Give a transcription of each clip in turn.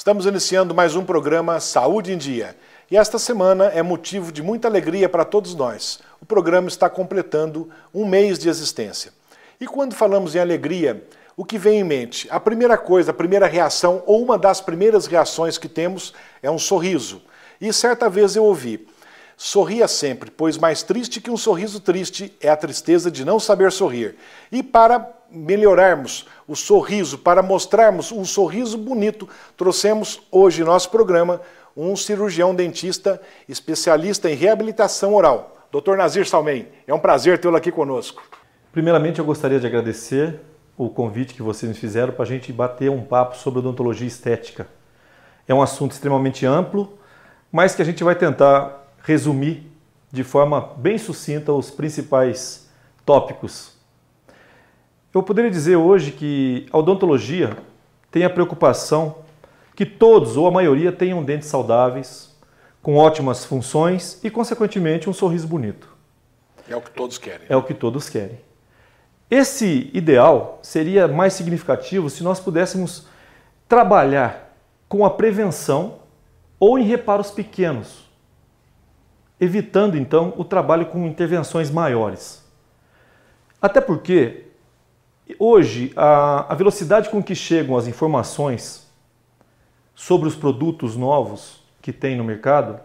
Estamos iniciando mais um programa Saúde em Dia. E esta semana é motivo de muita alegria para todos nós. O programa está completando um mês de existência. E quando falamos em alegria, o que vem em mente? A primeira coisa, a primeira reação, ou uma das primeiras reações que temos é um sorriso. E certa vez eu ouvi: sorria sempre, pois mais triste que um sorriso triste é a tristeza de não saber sorrir. E para melhorarmos o sorriso, para mostrarmos um sorriso bonito, trouxemos hoje em nosso programa um cirurgião dentista especialista em reabilitação oral, Dr. Nazir Salmem. É um prazer tê-lo aqui conosco. Primeiramente, eu gostaria de agradecer o convite que vocês nos fizeram para a gente bater um papo sobre odontologia estética. É um assunto extremamente amplo, mas que a gente vai tentar resumir de forma bem sucinta os principais tópicos. Eu poderia dizer hoje que a odontologia tem a preocupação que todos ou a maioria tenham dentes saudáveis, com ótimas funções e, consequentemente, um sorriso bonito. É o que todos querem. É o que todos querem. Esse ideal seria mais significativo se nós pudéssemos trabalhar com a prevenção ou em reparos pequenos, evitando, então, o trabalho com intervenções maiores. Até porque, hoje, a velocidade com que chegam as informações sobre os produtos novos que tem no mercado,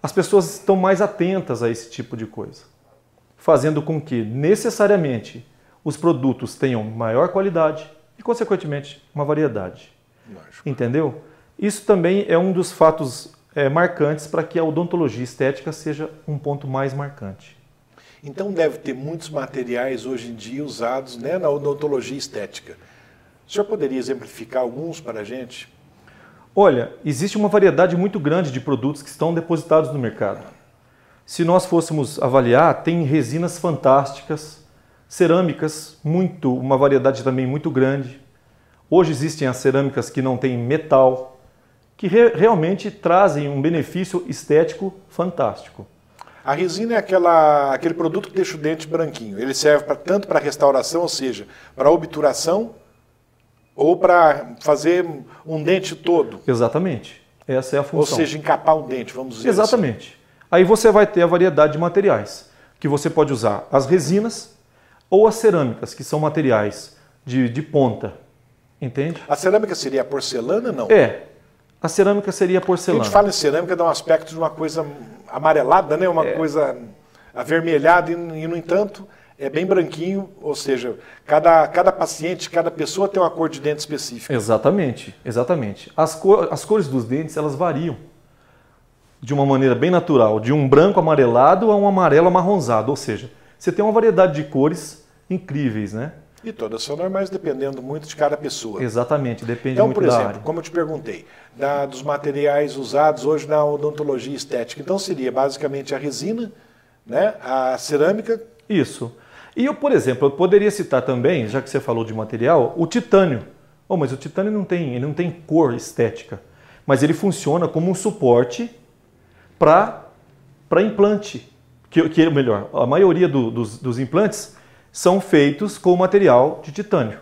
as pessoas estão mais atentas a esse tipo de coisa, fazendo com que, necessariamente, os produtos tenham maior qualidade e, consequentemente, uma variedade. Lógico. Entendeu? Isso também é um dos fatos marcantes para que a odontologia estética seja um ponto mais marcante. Então deve ter muitos materiais hoje em dia usados, né, na odontologia estética. O senhor poderia exemplificar alguns para a gente? Olha, existe uma variedade muito grande de produtos que estão depositados no mercado. Se nós fôssemos avaliar, tem resinas fantásticas, cerâmicas, uma variedade também muito grande. Hoje existem as cerâmicas que não têm metal, que realmente trazem um benefício estético fantástico. A resina é aquele produto que deixa o dente branquinho. Ele serve tanto para restauração, ou seja, para obturação, ou para fazer um dente todo. Exatamente. Essa é a função. Ou seja, encapar o dente, vamos dizer Exatamente. assim. Aí você vai ter a variedade de materiais, que você pode usar as resinas ou as cerâmicas, que são materiais de ponta. Entende? A cerâmica seria a porcelana, não? A cerâmica seria a porcelana. A gente fala em cerâmica, dá um aspecto de uma coisa amarelada, né? Uma coisa avermelhada e, no entanto, é bem branquinho, ou seja, cada paciente, cada pessoa tem uma cor de dente específica. Exatamente, exatamente. As cores dos dentes, elas variam de uma maneira bem natural, de um branco amarelado a um amarelo amarronzado, ou seja, você tem uma variedade de cores incríveis, né? E todas são normais, dependendo muito de cada pessoa. Exatamente, depende então, muito por da exemplo, área. como eu te perguntei, dos materiais usados hoje na odontologia estética, então seria basicamente a resina, né, a cerâmica. Isso. E eu, por exemplo, eu poderia citar também, já que você falou de material, o titânio. Mas o titânio ele não tem cor estética, mas ele funciona como um suporte para implante. Melhor, a maioria dos implantes são feitos com material de titânio,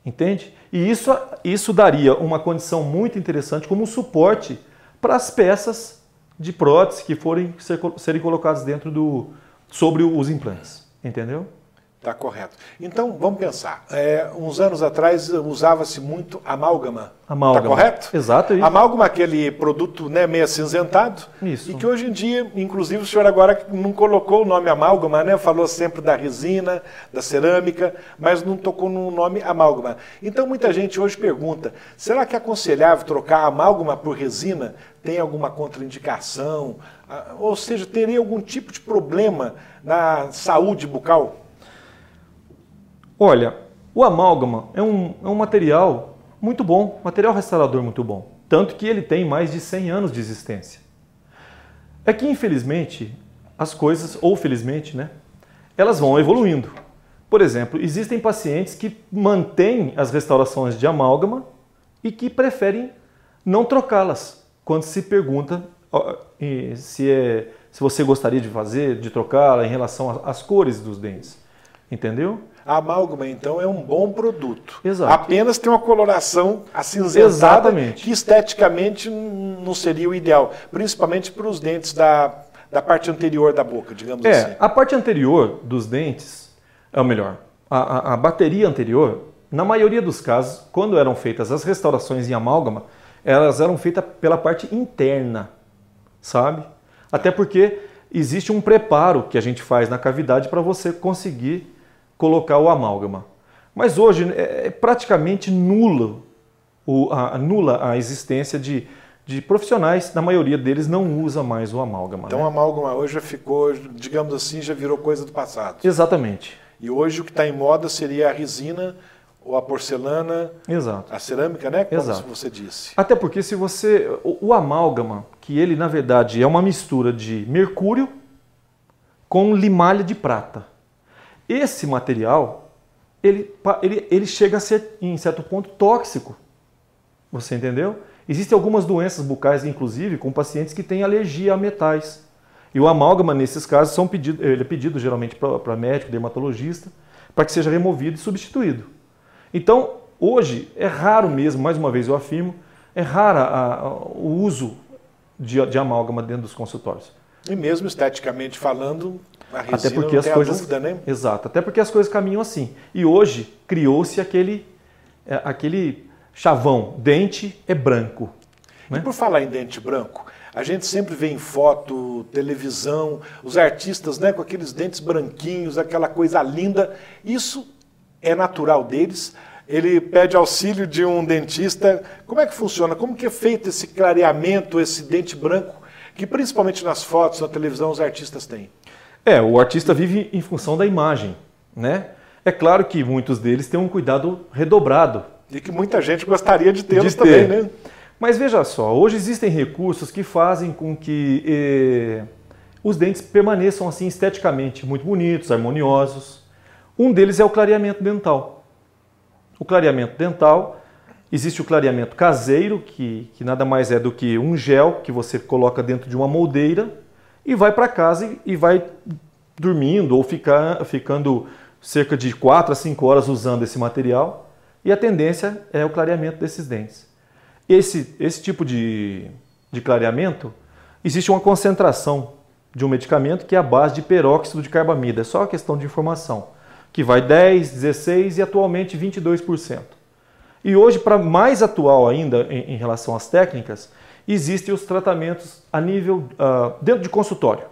entende? E isso daria uma condição muito interessante como um suporte para as peças de prótese que serem colocadas sobre os implantes, entendeu? Tá correto. Então, vamos pensar. Uns anos atrás usava-se muito amálgama. Tá correto? Exato. Amálgama, aquele produto, né, meio acinzentado. Isso. E que hoje em dia, inclusive o senhor agora não colocou o nome amálgama, né? Falou sempre da resina, da cerâmica, mas não tocou no nome amálgama. Então muita gente hoje pergunta, será que é aconselhável trocar amálgama por resina? Tem alguma contraindicação? Ou seja, teria algum tipo de problema na saúde bucal? Olha, o amálgama é um material muito bom, material restaurador muito bom. Tanto que ele tem mais de 100 anos de existência. É que, infelizmente, as coisas, ou felizmente, né, elas vão evoluindo. Por exemplo, existem pacientes que mantêm as restaurações de amálgama e que preferem não trocá-las. Quando se pergunta se você gostaria de trocá-la em relação às cores dos dentes. Entendeu? A amálgama, então, é um bom produto. Exato. Apenas tem uma coloração acinzentada. Exatamente. Que esteticamente não seria o ideal, principalmente para os dentes da parte anterior da boca, digamos assim. A parte anterior dos dentes, ou melhor, a bateria anterior, na maioria dos casos, quando eram feitas as restaurações em amálgama, elas eram feitas pela parte interna, sabe? Até porque existe um preparo que a gente faz na cavidade para você conseguir colocar o amálgama. Mas hoje é praticamente nula a existência de profissionais, na maioria deles não usa mais o amálgama. Então, né? o amálgama hoje já ficou, digamos assim, já virou coisa do passado. Exatamente. E hoje o que está em moda seria a resina ou a porcelana, Exato. a cerâmica, né? Como Exato. você disse. Até porque se você... O amálgama, que ele na verdade é uma mistura de mercúrio com limalha de prata. Esse material, ele chega a ser, em certo ponto, tóxico. Você entendeu? Existem algumas doenças bucais, inclusive, com pacientes que têm alergia a metais. E o amálgama, nesses casos, ele é pedido geralmente para médico, dermatologista, para que seja removido e substituído. Então, hoje, é raro mesmo, mais uma vez eu afirmo, é raro o uso de amálgama dentro dos consultórios. E mesmo esteticamente falando, a resina Até porque não tem a dúvida, né? Exato, até porque as coisas caminham assim. E hoje criou-se aquele chavão, dente é branco. E Né? por falar em dente branco, a gente sempre vê em foto, televisão, os artistas, né, com aqueles dentes branquinhos, aquela coisa linda. Isso é natural deles? Ele pede auxílio de um dentista. Como é que funciona? Como que é feito esse clareamento, esse dente branco, que principalmente nas fotos, na televisão, os artistas têm? O artista vive em função da imagem, né? É claro que muitos deles têm um cuidado redobrado. E que muita gente gostaria de tê-los também, né? Mas veja só, hoje existem recursos que fazem com que os dentes permaneçam assim esteticamente muito bonitos, harmoniosos. Um deles é o clareamento dental. O clareamento dental, existe o clareamento caseiro, que nada mais é do que um gel que você coloca dentro de uma moldeira e vai para casa e vai dormindo ou ficando cerca de 4 a 5 horas usando esse material. E a tendência é o clareamento desses dentes. Esse tipo de clareamento, existe uma concentração de um medicamento que é a base de peróxido de carbamida. É só uma questão de informação. Que vai 10, 16 e atualmente 22%. E hoje, para mais atual ainda em relação às técnicas, existem os tratamentos a nível dentro de consultório,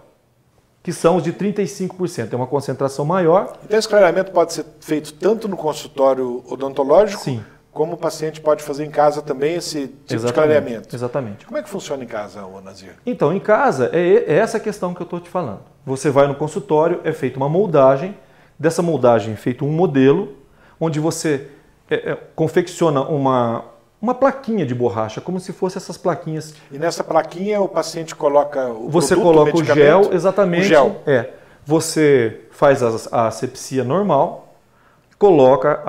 que são os de 35%. É uma concentração maior. Então esse clareamento pode ser feito tanto no consultório odontológico, Sim. como o paciente pode fazer em casa também esse tipo de clareamento. Exatamente. Como é que funciona em casa, Nazir? Então, em casa, é essa questão que eu estou te falando. Você vai no consultório, é feita uma moldagem, dessa moldagem é feito um modelo, onde você confecciona uma plaquinha de borracha, como se fosse essas plaquinhas. E nessa plaquinha o paciente coloca o Você produto, coloca o gel, medicamento? exatamente. O gel. Você faz a asepsia normal, coloca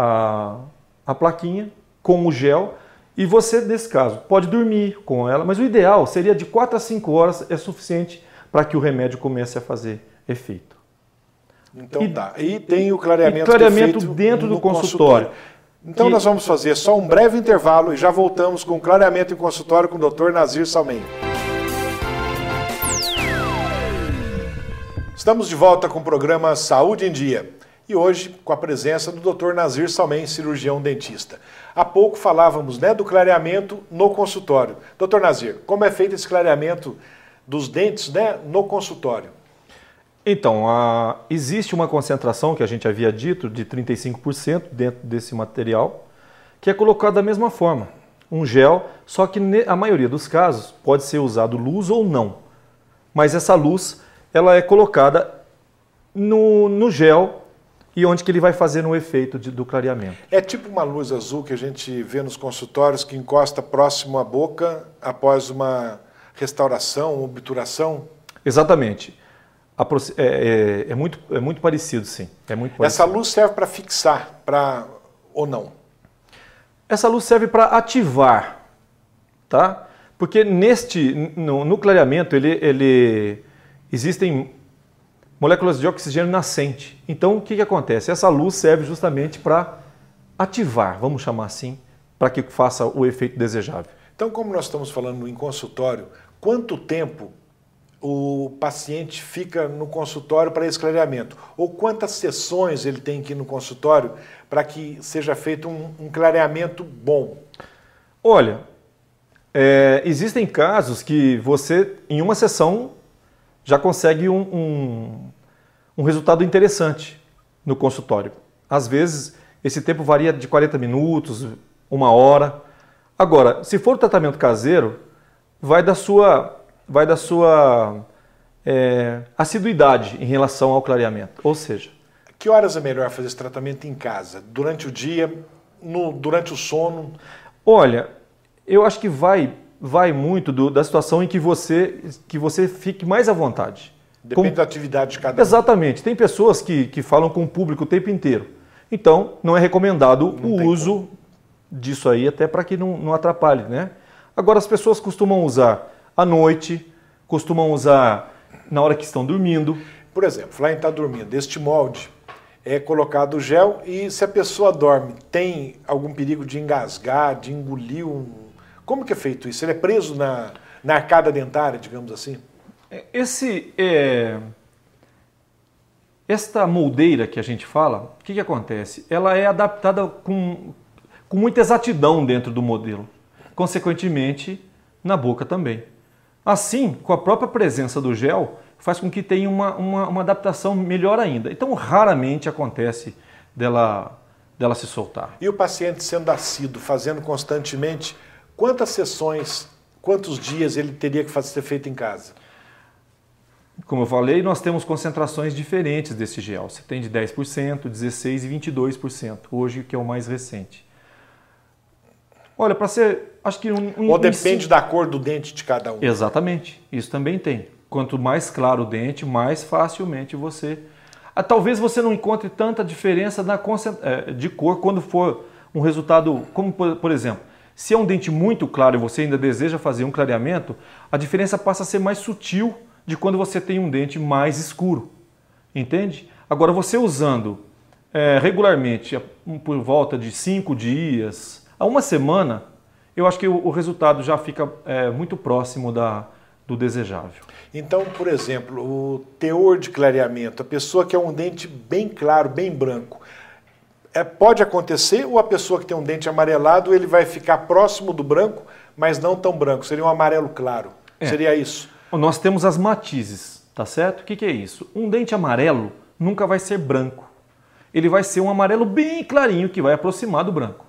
a plaquinha com o gel e você, nesse caso, pode dormir com ela, mas o ideal seria de 4 a 5 horas é suficiente para que o remédio comece a fazer efeito. Então tá. E tem o clareamento, clareamento feito dentro do no consultório. Então nós vamos fazer só um breve intervalo e já voltamos com o clareamento em consultório com o Dr. Nazir Salmen. Estamos de volta com o programa Saúde em Dia. E hoje com a presença do Dr. Nazir Salmen, cirurgião dentista. Há pouco falávamos, né, do clareamento no consultório. Dr. Nazir, como é feito esse clareamento dos dentes, né, no consultório? Então, existe uma concentração que a gente havia dito de 35% dentro desse material, que é colocado da mesma forma, um gel, só que a maioria dos casos pode ser usado luz ou não. Mas essa luz, ela é colocada no gel e onde que ele vai fazer no efeito do clareamento. É tipo uma luz azul que a gente vê nos consultórios que encosta próximo à boca após uma restauração, obturação? Exatamente. É muito parecido, sim. É muito parecido. Essa luz serve para fixar, ou não? Essa luz serve para ativar, tá? Porque no clareamento existem moléculas de oxigênio nascente. Então, o que acontece? Essa luz serve justamente para ativar, vamos chamar assim, para que faça o efeito desejável. Então, como nós estamos falando em consultório, quanto tempo o paciente fica no consultório para esse clareamento? Ou quantas sessões ele tem que ir no consultório para que seja feito um clareamento bom? Olha, existem casos que você, em uma sessão, já consegue um resultado interessante no consultório. Às vezes, esse tempo varia de 40 minutos, 1 hora. Agora, se for tratamento caseiro, vai da sua assiduidade em relação ao clareamento. Ou seja, que horas é melhor fazer esse tratamento em casa? Durante o dia, durante o sono? Olha, eu acho que vai muito da situação em que você fique mais à vontade. Depende da atividade de cada um. Exatamente. Tem pessoas que falam com o público o tempo inteiro. Então, não é recomendado o uso disso aí, até para que não atrapalhe, né? Agora, as pessoas costumam usar à noite, costumam usar na hora que estão dormindo. Por exemplo, lá em estar dormindo, este molde é colocado o gel e se a pessoa dorme, tem algum perigo de engasgar, de engolir Como que é feito isso? Ele é preso na arcada dentária, digamos assim? Esta moldeira que a gente fala, o que acontece? Ela é adaptada com muita exatidão dentro do modelo. Consequentemente, na boca também. Assim, com a própria presença do gel, faz com que tenha uma adaptação melhor ainda. Então, raramente acontece dela se soltar. E o paciente sendo assíduo, fazendo constantemente, quantas sessões, quantos dias ele teria que ser feito em casa? Como eu falei, nós temos concentrações diferentes desse gel. Você tem de 10%, 16% e 22%, hoje que é o mais recente. Olha, para ser, acho que ou depende da cor do dente de cada um. Exatamente, isso também tem. Quanto mais claro o dente, mais facilmente você... Talvez você não encontre tanta diferença de cor quando for um resultado, como por exemplo, se é um dente muito claro e você ainda deseja fazer um clareamento, a diferença passa a ser mais sutil de quando você tem um dente mais escuro, entende? Agora, você usando regularmente, por volta de 5 dias, a 1 semana, eu acho que o resultado já fica muito próximo do desejável. Então, por exemplo, o teor de clareamento, a pessoa que é um dente bem claro, bem branco, pode acontecer, ou a pessoa que tem um dente amarelado, ele vai ficar próximo do branco, mas não tão branco, seria um amarelo claro, seria isso? Nós temos as matizes, tá certo? O que é isso? Um dente amarelo nunca vai ser branco. Ele vai ser um amarelo bem clarinho que vai aproximar do branco.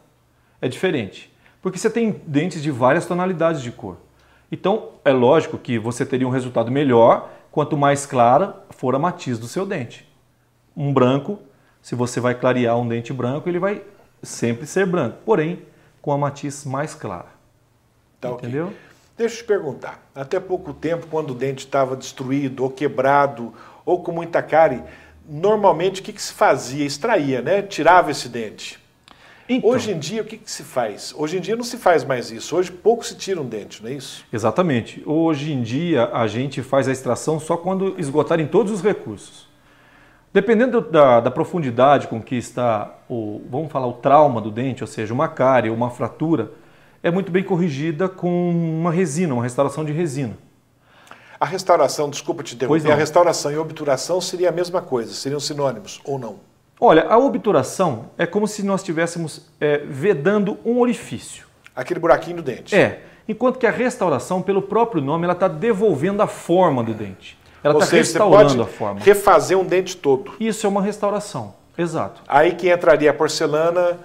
É diferente, porque você tem dentes de várias tonalidades de cor. Então, é lógico que você teria um resultado melhor quanto mais clara for a matiz do seu dente. Um branco, se você vai clarear um dente branco, ele vai sempre ser branco, porém com a matiz mais clara. Tá, entendeu? Okay. Deixa eu te perguntar, até pouco tempo, quando o dente estava destruído, ou quebrado, ou com muita cárie, normalmente o que se fazia? Extraía, né? Tirava esse dente. Então, hoje em dia, o que se faz? Hoje em dia não se faz mais isso. Hoje pouco se tira um dente, não é isso? Exatamente. Hoje em dia a gente faz a extração só quando esgotarem todos os recursos. Dependendo da profundidade com que está vamos falar, o trauma do dente, ou seja, uma cárie ou uma fratura, é muito bem corrigida com uma resina, uma restauração de resina. A restauração, desculpa te interromper, a restauração e a obturação seria a mesma coisa, seriam sinônimos ou não? Olha, a obturação é como se nós estivéssemos vedando um orifício. Aquele buraquinho do dente. Enquanto que a restauração, pelo próprio nome, ela está devolvendo a forma do dente. Ela está restaurando você pode a forma. Refazer um dente todo. Isso é uma restauração, exato. Aí que entraria a porcelana,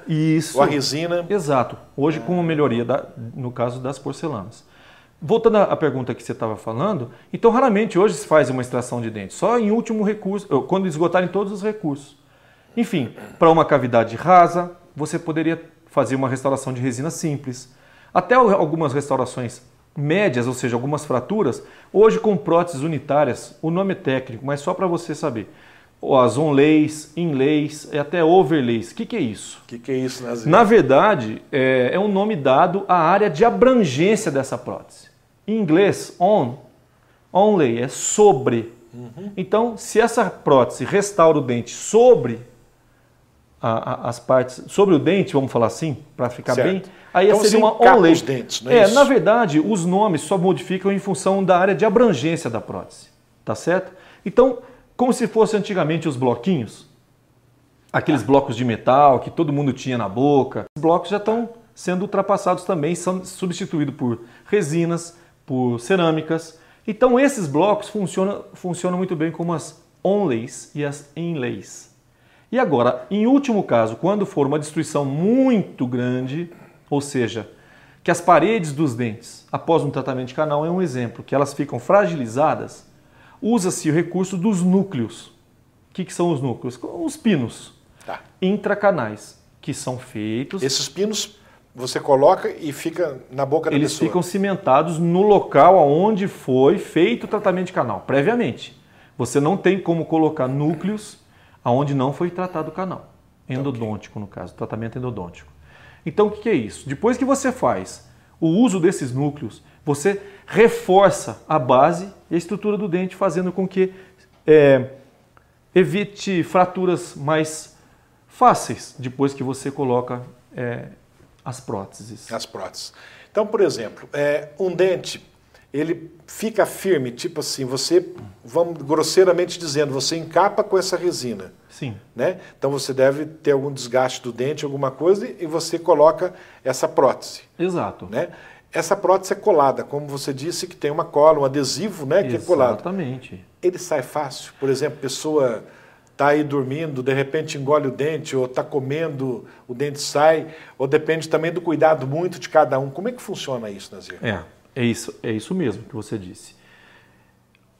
ou a resina. Exato, hoje com uma melhoria, no caso das porcelanas. Voltando à pergunta que você estava falando, então raramente hoje se faz uma extração de dente, só em último recurso, quando esgotarem todos os recursos. Enfim, para uma cavidade rasa, você poderia fazer uma restauração de resina simples. Até algumas restaurações médias, ou seja, algumas fraturas, hoje com próteses unitárias, o nome é técnico, mas só para você saber. As onlays, inlays e até overlays. O que é isso? O que é isso, Nazir? Na verdade, é um nome dado à área de abrangência dessa prótese. Em inglês, onlay é sobre, Então, se essa prótese restaura o dente sobre as partes, sobre o dente, vamos falar assim, para ficar bem, aí então, seria uma onlay. Os dentes, não é isso? Na verdade, os nomes só modificam em função da área de abrangência da prótese, tá certo? Então, como se fosse antigamente os bloquinhos, aqueles blocos de metal que todo mundo tinha na boca, os blocos já estão sendo ultrapassados também, são substituídos por resinas, por cerâmicas. Então esses blocos funcionam muito bem como as onlays e as inlays. E agora, em último caso, quando for uma destruição muito grande, ou seja, que as paredes dos dentes, após um tratamento de canal, é um exemplo, que elas ficam fragilizadas, usa-se o recurso dos núcleos. O que são os núcleos? Os pinos intracanais, que são feitos... Esses pinos você coloca e fica na boca da pessoa. Eles ficam cimentados no local onde foi feito o tratamento de canal, previamente. Você não tem como colocar núcleos onde não foi tratado o canal. Endodôntico, no caso, tratamento endodôntico. Então, o que é isso? Depois que você faz o uso desses núcleos, você reforça a base e a estrutura do dente, fazendo com que evite fraturas mais fáceis depois que você coloca as próteses. As próteses. Então, por exemplo, um dente, ele fica firme, tipo assim, você, vamos grosseiramente dizendo, você encapa com essa resina. Sim. Né? Então você deve ter algum desgaste do dente, alguma coisa, e você coloca essa prótese. Exato. Né? Essa prótese é colada, como você disse, que tem uma cola, um adesivo, né, que é colado. Exatamente. Ele sai fácil? Por exemplo, a pessoa está aí dormindo, de repente engole o dente, ou está comendo, o dente sai, ou depende também do cuidado muito de cada um. Como é que funciona isso, Nazir? É isso mesmo que você disse.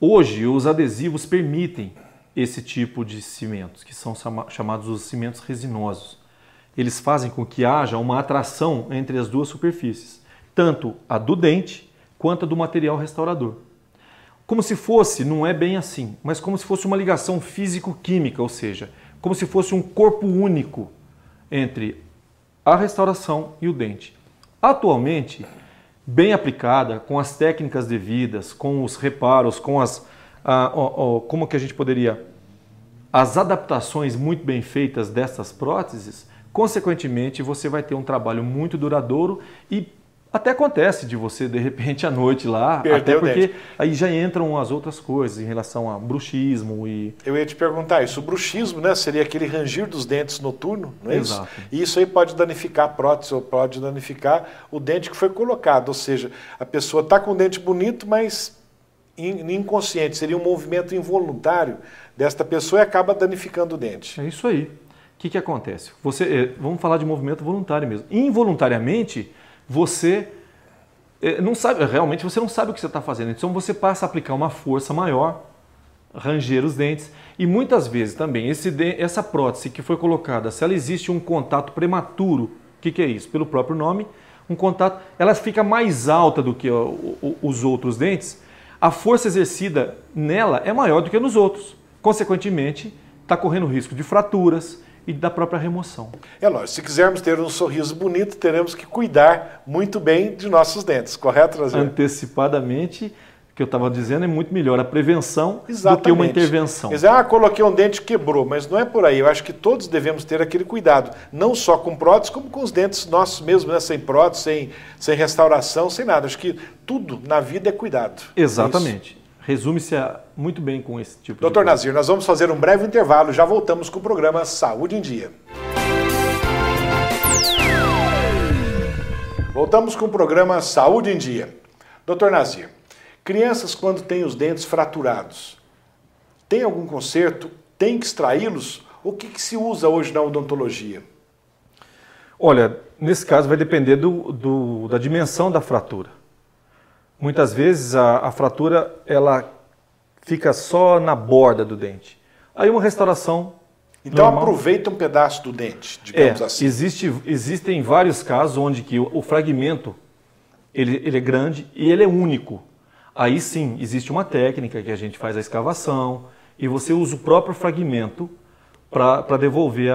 Hoje, os adesivos permitem esse tipo de cimentos, que são chamados os cimentos resinosos. Eles fazem com que haja uma atração entre as duas superfícies, tanto a do dente quanto a do material restaurador. Como se fosse, não é bem assim, mas como se fosse uma ligação físico-química, ou seja, como se fosse um corpo único entre a restauração e o dente. Atualmente, bem aplicada, com as técnicas devidas, com os reparos, com como que a gente poderia, as adaptações muito bem feitas dessas próteses, consequentemente você vai ter um trabalho muito duradouro e até acontece de você, de repente, à noite lá, até porque aí já entram as outras coisas em relação a bruxismo e... Eu ia te perguntar isso, o bruxismo, né, seria aquele rangir dos dentes noturno, não é Exato. Isso? E isso aí pode danificar a prótese ou pode danificar o dente que foi colocado, ou seja, a pessoa está com o dente bonito, mas inconsciente, seria um movimento involuntário desta pessoa e acaba danificando o dente. É isso aí. O que acontece? Vamos falar de movimento voluntário mesmo. Involuntariamente, você não sabe, realmente você não sabe o que você está fazendo. Então você passa a aplicar uma força maior, ranger os dentes. E muitas vezes também, essa prótese que foi colocada, se ela existe um contato prematuro, o que é isso? Pelo próprio nome, um contato, ela fica mais alta do que os outros dentes, a força exercida nela é maior do que nos outros. Consequentemente, está correndo risco de fraturas e da própria remoção. É lógico, se quisermos ter um sorriso bonito, teremos que cuidar muito bem de nossos dentes, correto, Nazir? Antecipadamente, o que eu estava dizendo, é muito melhor a prevenção do que uma intervenção. Coloquei um dente, quebrou, mas não é por aí. Eu acho que todos devemos ter aquele cuidado, não só com prótese, como com os dentes nossos mesmos, né? Sem prótese, sem restauração, sem nada. Acho que tudo na vida é cuidado. Exatamente. Resume-se muito bem com esse tipo de Doutor Nazir, nós vamos fazer um breve intervalo, já voltamos com o programa Saúde em Dia. Voltamos com o programa Saúde em Dia. Doutor Nazir, crianças quando têm os dentes fraturados, tem algum conserto? Tem que extraí-los? O que se usa hoje na odontologia? Olha, nesse caso vai depender da dimensão da fratura. Muitas vezes a fratura ela fica só na borda do dente. Aí uma restauração então normal, aproveita um pedaço do dente, digamos assim. Existem vários casos onde que o fragmento ele é grande e ele é único. Aí sim, existe uma técnica que a gente faz a escavação e você usa o próprio fragmento para devolver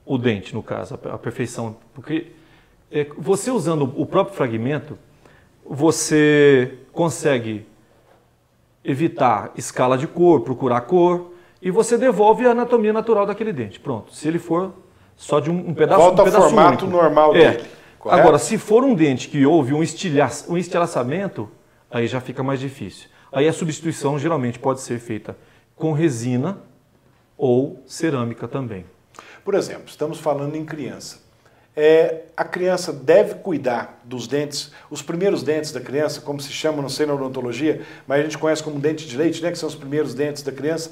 o dente, no caso, a perfeição. Porque você usando o próprio fragmento, você consegue evitar escala de cor, procurar cor, e você devolve a anatomia natural daquele dente. Pronto. Se ele for só de um pedaço, volta ao formato único, normal dele. Correto? Agora, se for um dente que houve um estilhaçamento, aí já fica mais difícil. Aí a substituição geralmente pode ser feita com resina ou cerâmica também. Por exemplo, estamos falando em criança. A criança deve cuidar dos dentes, os primeiros dentes da criança, como se chama, não sei na odontologia, mas a gente conhece como dente de leite, né, que são os primeiros dentes da criança.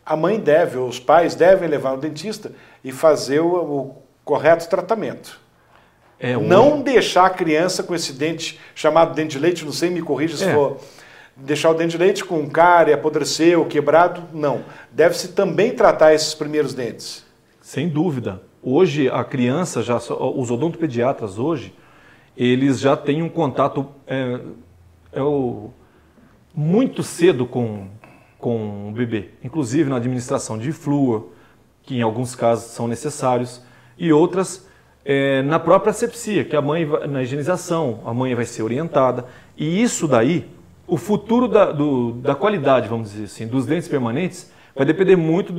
A mãe deve, ou os pais devem levar no dentista e fazer o correto tratamento. Não deixar a criança com esse dente chamado dente de leite, não sei, me corrija se for, deixar o dente de leite com cárie, apodreceu, quebrado, não. Deve-se também tratar esses primeiros dentes. Sem dúvida. Hoje a criança, os odontopediatras hoje, eles já têm um contato muito cedo com o bebê, inclusive na administração de flúor, que em alguns casos são necessários, e outras na própria asepsia, que a mãe, na higienização, a mãe vai ser orientada. E isso daí, o futuro da qualidade, vamos dizer assim, dos dentes permanentes, vai depender muito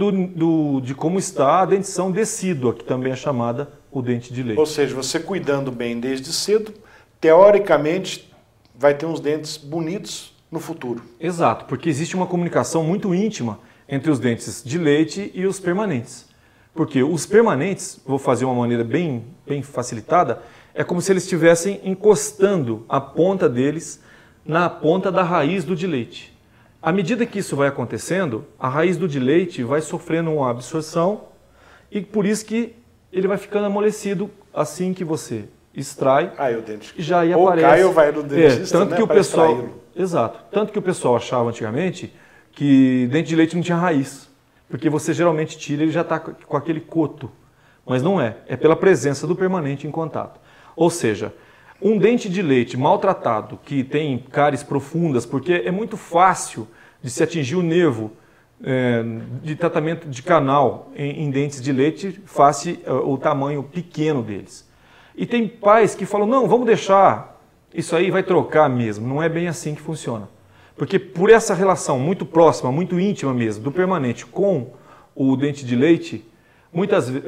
de como está a dentição decídua, que também é chamada o dente de leite. Ou seja, você cuidando bem desde cedo, teoricamente vai ter uns dentes bonitos no futuro. Exato, porque existe uma comunicação muito íntima entre os dentes de leite e os permanentes. Porque os permanentes, vou fazer uma maneira bem facilitada, é como se eles estivessem encostando a ponta deles na ponta da raiz do de leite. À medida que isso vai acontecendo, a raiz do de leite vai sofrendo uma absorção e por isso que ele vai ficando amolecido assim que você extrai. O dente. E já aí ou aparece. Cai ou vai no dentista, tanto né, que o pessoal, exato. Tanto que o pessoal achava antigamente que dente de leite não tinha raiz, porque você geralmente tira e ele já está com aquele coto, mas não é. É pela presença do permanente em contato. Ou seja, um dente de leite maltratado, que tem cáries profundas, porque é muito fácil de se atingir o nervo de tratamento de canal em dentes de leite, face o tamanho pequeno deles. E tem pais que falam, não, vamos deixar, isso aí vai trocar mesmo. Não é bem assim que funciona. Porque por essa relação muito próxima, muito íntima mesmo, do permanente com o dente de leite, muitas vezes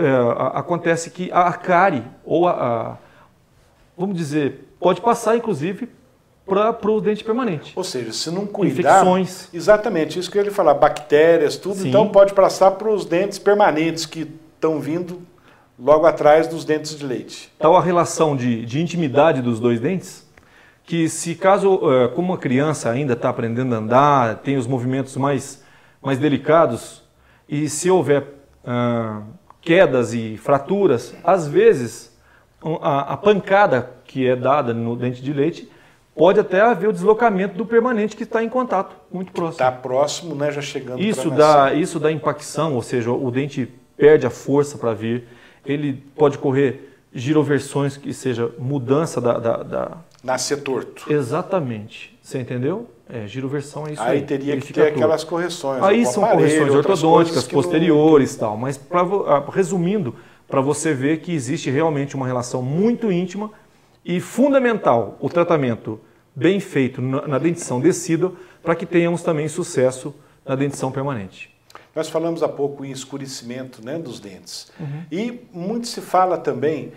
acontece que a cárie, ou vamos dizer, pode passar inclusive para o dente permanente. Ou seja, se não cuidar... Infecções. Exatamente, isso que eu ia falar, bactérias, tudo, Sim. Então pode passar para os dentes permanentes que estão vindo logo atrás dos dentes de leite. Tal a relação de intimidade dos dois dentes, que se caso, como a criança ainda está aprendendo a andar, tem os movimentos mais delicados, e se houver quedas e fraturas, às vezes a pancada que é dada no dente de leite pode até haver o deslocamento do permanente que está em contato, muito próximo. Está próximo, né, já chegando Isso dá impacção, ou seja, o dente perde a força para vir, ele pode correr giroversões, que seja mudança Nascer torto. Exatamente. Você entendeu? Giroversão é isso aí. Aí teria que ter aquelas correções. Aí são correções ortodônticas, posteriores e tal. Mas, resumindo, para você ver que existe realmente uma relação muito íntima e fundamental o tratamento bem feito na dentição decídua para que tenhamos também sucesso na dentição permanente. Nós falamos há pouco em escurecimento, né, dos dentes. E muito se fala também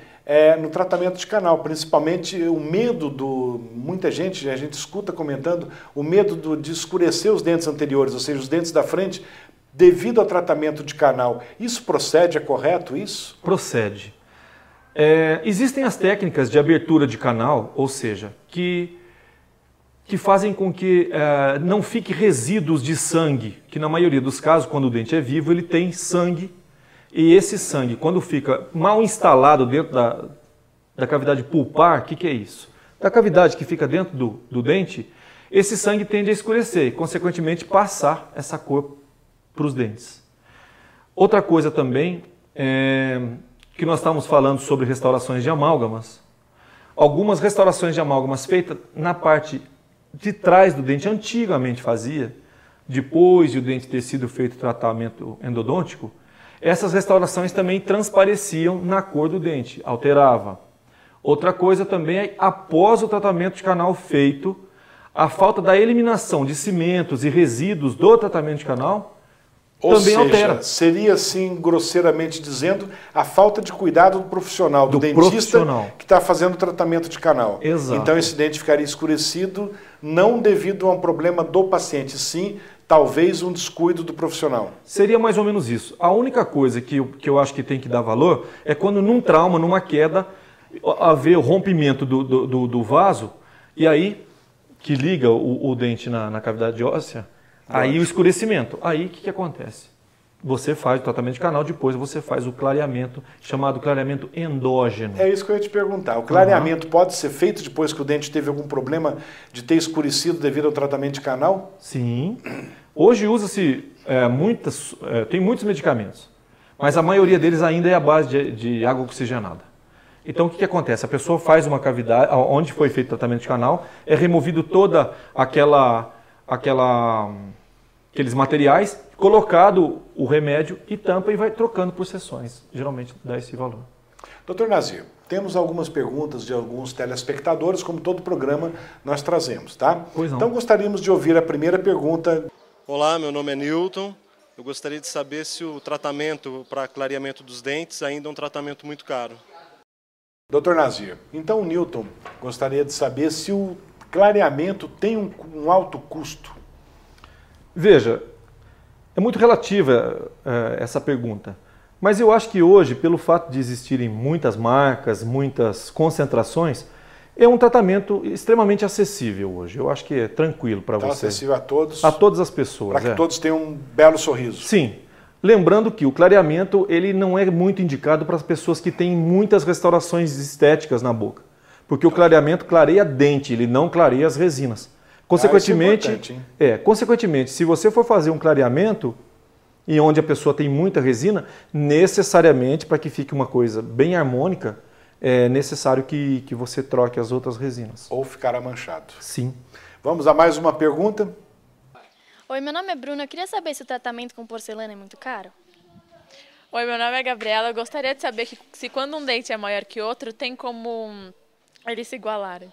no tratamento de canal, principalmente o medo muita gente, a gente escuta comentando, o medo de escurecer os dentes anteriores, ou seja, os dentes da frente, devido ao tratamento de canal. Isso procede, é correto isso? Procede. Existem as técnicas de abertura de canal, ou seja, que fazem com que não fique resíduos de sangue, que na maioria dos casos, quando o dente é vivo, ele tem sangue. E esse sangue, quando fica mal instalado dentro da cavidade pulpar, o que é isso? Da cavidade que fica dentro do dente, esse sangue tende a escurecer e, consequentemente, passar essa cor para os dentes. Outra coisa também, que nós estávamos falando sobre restaurações de amálgamas. Algumas restaurações de amálgamas feitas na parte de trás do dente, antigamente fazia, depois de o dente ter sido feito tratamento endodôntico, essas restaurações também transpareciam na cor do dente, alterava. Outra coisa também é, após o tratamento de canal feito, a falta da eliminação de cimentos e resíduos do tratamento de canal também altera. Seria assim, grosseiramente dizendo, a falta de cuidado do profissional, do dentista que está fazendo o tratamento de canal. Exato. Então esse dente ficaria escurecido, não devido a um problema do paciente, sim, talvez um descuido do profissional. Seria mais ou menos isso. A única coisa que eu acho que tem que dar valor é quando num trauma, numa queda, haver o rompimento do vaso, e aí que liga o dente na cavidade óssea, aí o escurecimento. Aí o que acontece? Você faz o tratamento de canal, depois você faz o clareamento, chamado clareamento endógeno. É isso que eu ia te perguntar. O clareamento pode ser feito depois que o dente teve algum problema de ter escurecido devido ao tratamento de canal? Sim. Hoje usa-se tem muitos medicamentos, mas a maioria deles ainda é a base de água oxigenada. Então o que acontece? A pessoa faz uma cavidade, onde foi feito o tratamento de canal, é removido toda aqueles materiais, colocado o remédio e tampa e vai trocando por sessões. Geralmente dá esse valor. Dr. Nazir, temos algumas perguntas de alguns telespectadores, como todo programa nós trazemos, tá? Pois não. Então gostaríamos de ouvir a primeira pergunta. Olá, meu nome é Newton. Eu gostaria de saber se o tratamento para clareamento dos dentes ainda é um tratamento muito caro. Dr. Nazir, então o Newton gostaria de saber se o clareamento tem um alto custo. Veja, é muito relativa essa pergunta, mas eu acho que hoje, pelo fato de existirem muitas marcas, muitas concentrações, é um tratamento extremamente acessível hoje. Eu acho que é tranquilo para você. Acessível a todos? A todas as pessoas. Para que todos tenham um belo sorriso. Sim. Lembrando que o clareamento ele não é muito indicado para as pessoas que têm muitas restaurações estéticas na boca. Porque o clareamento clareia dente, ele não clareia as resinas. Consequentemente, consequentemente, se você for fazer um clareamento e onde a pessoa tem muita resina, necessariamente, para que fique uma coisa bem harmônica, é necessário que você troque as outras resinas. Ou ficará manchado. Sim. Vamos a mais uma pergunta? Oi, meu nome é Bruna. Eu queria saber se o tratamento com porcelana é muito caro. Oi, meu nome é Gabriela. Eu gostaria de saber se quando um dente é maior que outro, tem como eles se igualarem.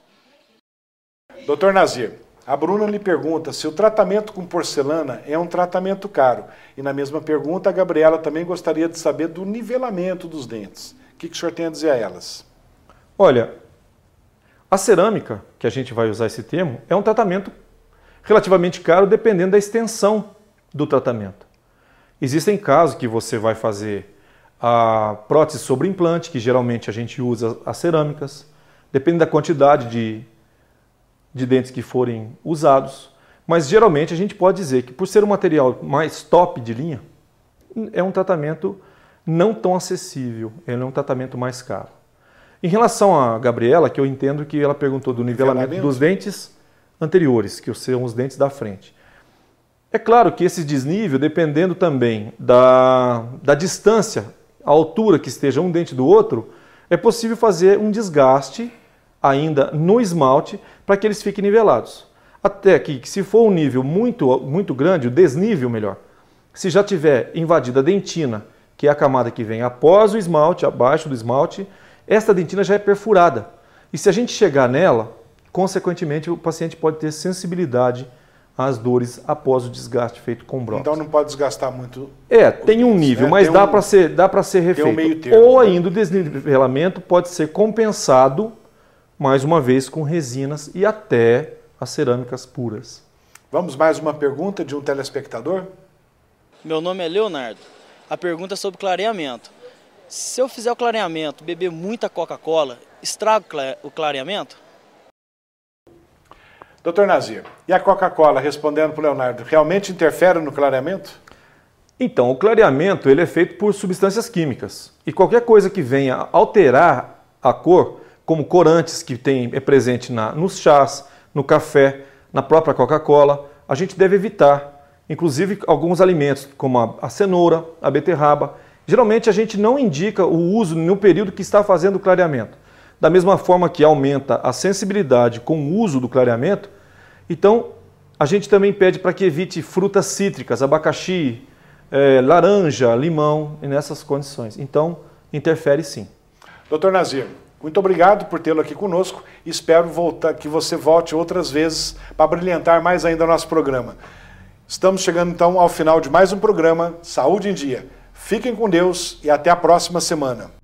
Dr. Nazir, a Bruna lhe pergunta se o tratamento com porcelana é um tratamento caro. E na mesma pergunta, a Gabriela também gostaria de saber do nivelamento dos dentes. O que o senhor tem a dizer a elas? Olha, a cerâmica, que a gente vai usar esse termo, é um tratamento relativamente caro dependendo da extensão do tratamento. Existem casos que você vai fazer a prótese sobre implante, que geralmente a gente usa as cerâmicas, depende da quantidade de dentes que forem usados, mas geralmente a gente pode dizer que por ser um material mais top de linha, é um tratamento não tão acessível, ele é um tratamento mais caro. Em relação a Gabriela, que eu entendo que ela perguntou do nivelamento dos dentes anteriores, que são os dentes da frente. É claro que esse desnível, dependendo também da distância, a altura que esteja um dente do outro, é possível fazer um desgaste ainda no esmalte para que eles fiquem nivelados. Até que se for um nível muito grande, o desnível melhor, se já tiver invadido a dentina, que é a camada que vem após o esmalte, abaixo do esmalte, esta dentina já é perfurada. E se a gente chegar nela, consequentemente, o paciente pode ter sensibilidade às dores após o desgaste feito com brócolis. Então não pode desgastar muito. Tem um nível, mas dá para ser refeito. Tem um meio termo, ou ainda o desnivelamento pode ser compensado, mais uma vez, com resinas e até as cerâmicas puras. Vamos mais uma pergunta de um telespectador? Meu nome é Leonardo. A pergunta é sobre clareamento. Se eu fizer o clareamento, beber muita Coca-Cola, estraga o clareamento? Dr. Nazir, e a Coca-Cola, respondendo para o Leonardo, realmente interfere no clareamento? Então, o clareamento ele é feito por substâncias químicas. E qualquer coisa que venha alterar a cor, como corantes que é presente nos chás, no café, na própria Coca-Cola, a gente deve evitar. Inclusive alguns alimentos, como a cenoura, a beterraba. Geralmente a gente não indica o uso no período que está fazendo o clareamento. Da mesma forma que aumenta a sensibilidade com o uso do clareamento, então a gente também pede para que evite frutas cítricas, abacaxi, laranja, limão, nessas condições. Então, interfere sim. Dr. Nazir, Muito obrigado por tê-lo aqui conosco e espero que você volte outras vezes para brilhantar mais ainda o nosso programa. Estamos chegando então ao final de mais um programa Saúde em Dia. Fiquem com Deus e até a próxima semana.